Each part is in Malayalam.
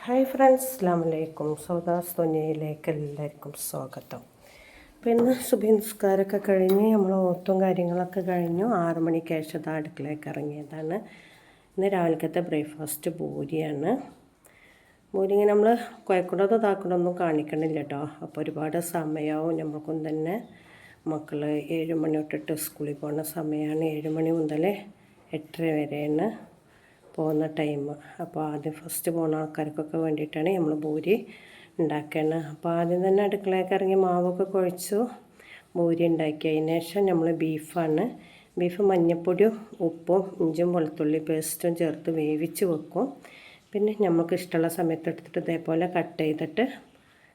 ഹായ് ഫ്രണ്ട്സ്, അസ്സലാമു അലൈക്കും. സൗദാസ് തുനിയയിലേക്ക് എല്ലാവർക്കും സ്വാഗതം. അപ്പോൾ ഇന്ന് സുബഹി നിസ്കാരമൊക്കെ കഴിഞ്ഞ് നമ്മൾ ഓത്തും കാര്യങ്ങളൊക്കെ കഴിഞ്ഞു 6 മണിക്ക് ശേഷം അടുക്കളയ്ക്ക് ഇറങ്ങിയതാണ്. ഇന്ന് രാവിലത്തെ ബ്രേക്ക്ഫാസ്റ്റ് പൂരിയാണ്. പൂരി ഇങ്ങനെ നമ്മൾ കുഴക്കണതോ താക്കണമൊന്നും കാണിക്കണില്ല കേട്ടോ. അപ്പോൾ ഒരുപാട് സമയമാവും. നമുക്കും തന്നെ മക്കൾ 7 മണി തൊട്ടിട്ട് സ്കൂളിൽ പോകുന്ന സമയമാണ്. 7 മണി മുതൽ 8:30 വരെയാണ് പോകുന്ന ടൈം. അപ്പോൾ ആദ്യം ഫസ്റ്റ് പോകുന്ന ആൾക്കാർക്കൊക്കെ വേണ്ടിയിട്ടാണ് നമ്മൾ പൂരി ഉണ്ടാക്കുന്നത്. അപ്പോൾ ആദ്യം തന്നെ അടുക്കളയൊക്കെ ഇറങ്ങി മാവൊക്കെ കുഴച്ചു പൂരി ഉണ്ടാക്കി. അതിന് ശേഷം നമ്മൾ ബീഫ് മഞ്ഞൾപ്പൊടിയും ഉപ്പും ഇഞ്ചും വെളുത്തുള്ളി പേസ്റ്റും ചേർത്ത് വേവിച്ച് വെക്കും. പിന്നെ നമുക്ക് ഇഷ്ടമുള്ള സമയത്ത് എടുത്തിട്ട് ഇതേപോലെ കട്ട് ചെയ്തിട്ട്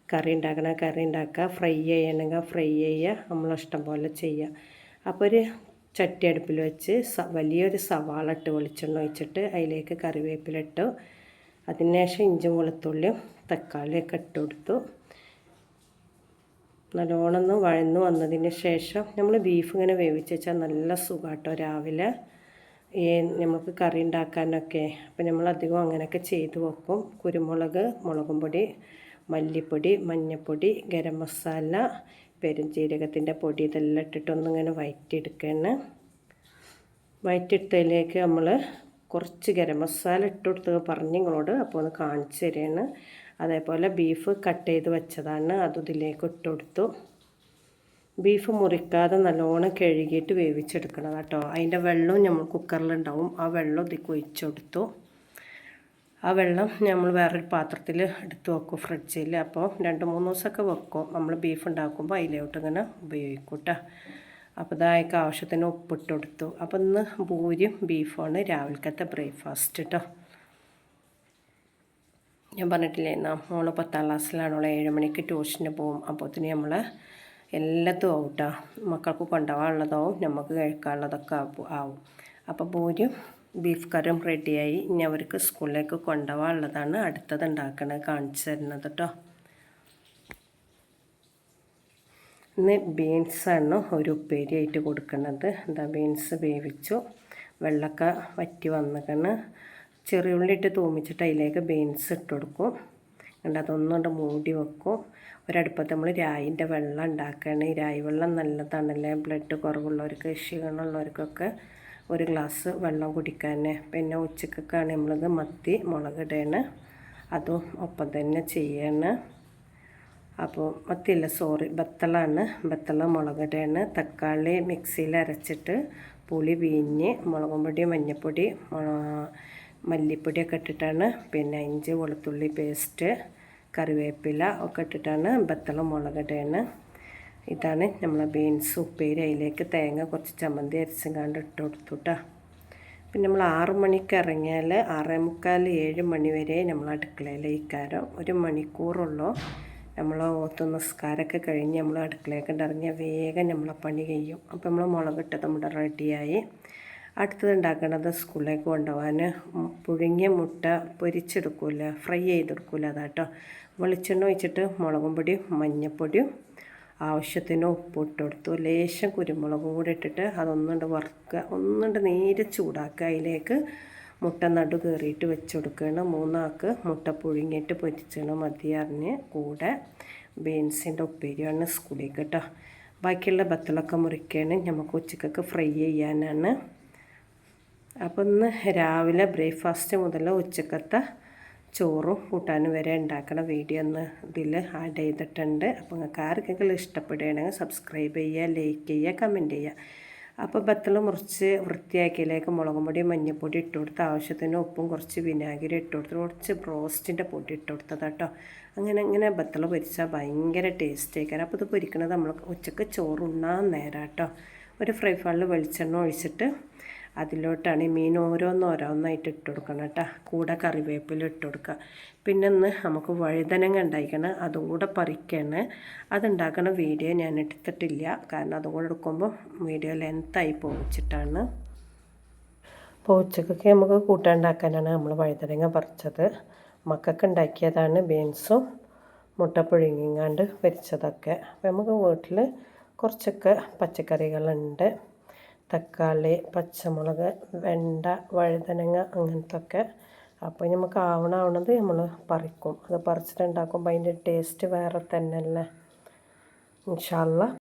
കറി ഉണ്ടാക്കുക. ഫ്രൈ ചെയ്യണമെങ്കിൽ ഫ്രൈ ചെയ്യുക, നമ്മളിഷ്ടം പോലെ ചെയ്യുക. അപ്പോൾ ഒരു ചട്ടി അടുപ്പിൽ വെച്ച് വലിയൊരു സവാള ഇട്ട് വെളിച്ചെണ്ണ ഒഴിച്ചിട്ട് അതിലേക്ക് കറിവേപ്പില ഇട്ടു. അതിനുശേഷം ഇഞ്ചും വെളുത്തുള്ളിയും തക്കാളിയൊക്കെ ഇട്ട് കൊടുത്തു. നല്ലോണം ഒന്ന് വഴന്ന് വന്നതിന് ശേഷം നമ്മൾ ബീഫ് ഇങ്ങനെ വേവിച്ച് വെച്ചാൽ നല്ല സുഖമാട്ടോ രാവിലെ നമുക്ക് കറി ഉണ്ടാക്കാനൊക്കെ. അപ്പോൾ നമ്മൾ അധികം അങ്ങനെയൊക്കെ ചെയ്ത് വെക്കും. കുരുമുളക്, മുളകും പൊടി, മല്ലിപ്പൊടി, മഞ്ഞൾപ്പൊടി, ഗരം മസാല, പെരുംജീരകത്തിൻ്റെ പൊടി ഇതെല്ലാം ഇട്ടിട്ടൊന്നിങ്ങനെ വഴറ്റിയെടുക്കുകയാണ്. വഴറ്റിയെടുത്തതിലേക്ക് നമ്മൾ കുറച്ച് ഗരം മസാല ഇട്ട് കൊടുത്ത് പറഞ്ഞ് നിങ്ങളോട്, അപ്പോൾ ഒന്ന് കാണിച്ചു തരികയാണ്. അതേപോലെ ബീഫ് കട്ട് ചെയ്ത് വെച്ചതാണ്, അതും ഇതിലേക്ക് ഇട്ട് കൊടുത്തു. ബീഫ് മുറിക്കാതെ നല്ലോണം കഴുകിയിട്ട് വേവിച്ചെടുക്കണം കേട്ടോ. അതിൻ്റെ വെള്ളവും നമ്മൾ കുക്കറിലുണ്ടാവും. ആ വെള്ളം ഇതിലേക്ക് ഒഴിച്ചു കൊടുത്തു. ആ വെള്ളം നമ്മൾ വേറൊരു പാത്രത്തിൽ എടുത്ത് വെക്കും ഫ്രിഡ്ജിൽ. അപ്പോൾ 2-3 ദിവസമൊക്കെ വെക്കും. നമ്മൾ ബീഫ് ഉണ്ടാക്കുമ്പോൾ അതിലോട്ട് ഇങ്ങനെ ഉപയോഗിക്കും കേട്ടോ. അപ്പോൾ ഇതായൊക്കെ ആവശ്യത്തിന് ഉപ്പിട്ട് കൊടുത്തു. അപ്പോൾ ഇന്ന് പൂരിയും ബീഫുമാണ് രാവിലത്തെ ബ്രേക്ക്ഫാസ്റ്റ് കേട്ടോ. ഞാൻ പറഞ്ഞിട്ടില്ലേ, മോള് 10ാം ക്ലാസ്സിലാണ്. അവൾ 7 മണിക്ക് ട്യൂഷന് പോകും. അപ്പോഴത്തേന് നമ്മൾ എല്ലാത്തും ആവും കേട്ടോ. മക്കൾക്ക് കൊണ്ടുപോകാനുള്ളതാവും, നമുക്ക് കഴിക്കാനുള്ളതൊക്കെ ആവും. അപ്പോൾ പൂരിയും ബീഫ് കറിയും റെഡിയായി. ഇനി അവർക്ക് സ്കൂളിലേക്ക് കൊണ്ടുപോകാനുള്ളതാണ് അടുത്തത് ഉണ്ടാക്കണത്, കാണിച്ചു തരുന്നത് കേട്ടോ. ഇന്ന് ബീൻസാണ് ഒരു ഉപ്പേരിയായിട്ട് കൊടുക്കുന്നത്. എന്താ, ബീൻസ് വേവിച്ചു, വെള്ളമൊക്കെ വറ്റി വന്നിക്കണ്. ചെറിയ ഉള്ളി ഇട്ട് തൂമിച്ചിട്ട് അതിലേക്ക് ബീൻസ് ഇട്ട് കൊടുക്കും. എന്നിട്ട് അതൊന്നുകൊണ്ട് മൂടി വെക്കും. ഒരടുപ്പത്ത് നമ്മൾ രായിൻ്റെ വെള്ളം ഉണ്ടാക്കുകയാണ്. രായി വെള്ളം നല്ലതാണല്ലേ, ബ്ലഡ് കുറവുള്ളവർക്ക്, ക്ഷീണമുള്ളവർക്കൊക്കെ ഒരു ഗ്ലാസ് വെള്ളം കുടിക്കാൻ. പിന്നെ ഉച്ചക്കൊക്കെയാണ് നമ്മളിത് മത്തി മുളകിടയാണ്, അതും ഒപ്പം തന്നെ ചെയ്യാണ്. അപ്പോൾ ബത്തളാണ്, ബത്തള മുളകിടയാണ്. തക്കാളി മിക്സിയിൽ അരച്ചിട്ട് പുളി പിഴിഞ്ഞ് മുളകും പൊടി, മഞ്ഞൾപ്പൊടി, മല്ലിപ്പൊടിയൊക്കെ ഇട്ടിട്ടാണ്, പിന്നെ ഇഞ്ചി വെളുത്തുള്ളി പേസ്റ്റ്, കറിവേപ്പില ഒക്കെ ഇട്ടിട്ടാണ് ബത്തള മുളകിടയാണ്. ഇതാണ് നമ്മളെ ബീൻസ് ഉപ്പേരി. അതിലേക്ക് തേങ്ങ കുറച്ച് ചമ്മന്തി അരച്ചങ്ങാണ്ട് ഇട്ട് കൊടുത്തു കേട്ടോ. പിന്നെ നമ്മൾ 6 മണിക്ക് ഇറങ്ങിയാൽ 6:45, 7 മണി വരെ നമ്മൾ അടുക്കളയിലേക്കാരോ 1 മണിക്കൂറുള്ളൂ. നമ്മൾ ഓത്ത് നിസ്കാരമൊക്കെ കഴിഞ്ഞ് നമ്മൾ അടുക്കളയൊക്കെ ഇറങ്ങിയാൽ വേഗം നമ്മളെ പണി കഴിയും. അപ്പോൾ നമ്മൾ മുളകിട്ടത് നമ്മുടെ റെഡിയായി. അടുത്തത് ഉണ്ടാക്കുന്നത് സ്കൂളിലേക്ക് കൊണ്ടുപോകാൻ പുഴുങ്ങിയ മുട്ട പൊരിച്ചെടുക്കില്ല, ഫ്രൈ ചെയ്തെടുക്കില്ല, അതാട്ടോ. വെളിച്ചെണ്ണ ഒഴിച്ചിട്ട് മുളകും പൊടിയും മഞ്ഞൾപ്പൊടിയും ആവശ്യത്തിന് ഉപ്പിട്ട് കൊടുത്തു. ലേശം കുരുമുളകും കൂടി ഇട്ടിട്ട് അതൊന്നുകൊണ്ട് വറുക്കുക, ഒന്നുകൊണ്ട് നേരെ ചൂടാക്കുക. അതിലേക്ക് മുട്ട നടു കയറിയിട്ട് വെച്ച് കൊടുക്കുകയാണ്. 3 ആൾക്ക് മുട്ട പുഴുങ്ങിയിട്ട് പൊരിച്ചാണ് മതി അറിഞ്ഞ്. കൂടെ ബീൻസിൻ്റെ ഉപ്പേരിയാണ് സ്കൂളിലേക്ക് കേട്ടോ. ബാക്കിയുള്ള ബത്തളൊക്കെ മുറിക്കുകയാണ്, നമുക്ക് ഉച്ചക്കൊക്കെ ഫ്രൈ ചെയ്യാനാണ്. അപ്പോൾ ഇന്ന് രാവിലെ ബ്രേക്ക്ഫാസ്റ്റ് മുതൽ ഉച്ചക്കത്തെ ചോറും കൂട്ടാനും വരെ ഉണ്ടാക്കണ വീഡിയോ ഒന്ന് ഇതിൽ ആഡ് ചെയ്തിട്ടുണ്ട്. അപ്പോൾ നിങ്ങൾക്ക് ആർക്കെങ്കിലും ഇഷ്ടപ്പെടുകയാണെങ്കിൽ സബ്സ്ക്രൈബ് ചെയ്യുക, ലൈക്ക് ചെയ്യുക, കമൻറ്റ് ചെയ്യുക. അപ്പോൾ ബത്തള മുറിച്ച് വൃത്തിയാക്കിയതിലേക്ക് മുളകും പൊടി, മഞ്ഞൾപ്പൊടി ഇട്ട് കൊടുത്ത് ആവശ്യത്തിന് ഉപ്പും കുറച്ച് വിനാഗിരി ഇട്ട് കൊടുത്ത് കുറച്ച് ബ്രോസ്റ്റിൻ്റെ പൊടി ഇട്ട് കൊടുത്തത് കേട്ടോ. അങ്ങനെ ബത്തള പൊരിച്ചാൽ ഭയങ്കര ടേസ്റ്റ് ആയിരിക്കും. അപ്പോൾ ഇത് പൊരിക്കണത് നമ്മൾ ഉച്ചക്ക് ചോറുണ്ണാൻ നേരം കേട്ടോ. ഒരു ഫ്രൈ പാനിൽ വെളിച്ചെണ്ണ ഒഴിച്ചിട്ട് അതിലോട്ടാണ് ഈ മീൻ ഓരോന്നായിട്ട് ഇട്ട് കൊടുക്കണം കേട്ടോ. കൂടെ കറിവേപ്പില ഇട്ട് കൊടുക്കുക. പിന്നെ ഒന്ന് നമുക്ക് വഴുതനങ്ങ ഉണ്ടായിക്കണം, അതും കൂടെ പറിക്കണം. അതുണ്ടാക്കണ വീഡിയോ ഞാൻ എടുത്തിട്ടില്ല, കാരണം അതും കൂടെ എടുക്കുമ്പോൾ വീഡിയോ ലെങ്തായി പോയിച്ചിട്ടാണ്. അപ്പോൾ ഉച്ചക്കൊക്കെ നമുക്ക് കൂട്ടാനുണ്ടാക്കാനാണ് നമ്മൾ വഴുതനങ്ങ പറിച്ചത്. മക്കൾക്ക് ഉണ്ടാക്കിയതാണ് ബീൻസും മുട്ട പുഴുങ്ങിങ്ങാണ്ട് പൊരിച്ചതൊക്കെ. അപ്പോൾ നമുക്ക് വീട്ടിൽ കുറച്ചൊക്കെ പച്ചക്കറികളുണ്ട്. തക്കാളി, പച്ചമുളക്, വെണ്ട, വഴുതനങ്ങ അങ്ങനത്തൊക്കെ അപ്പോൾ നമുക്ക് ആവണത് നമ്മൾ പറിക്കും. അത് പറിച്ചിട്ടുണ്ടാക്കുമ്പോൾ അതിൻ്റെ ടേസ്റ്റ് വേറെ തന്നെയല്ലേ. ഇൻഷാ അല്ലാഹ്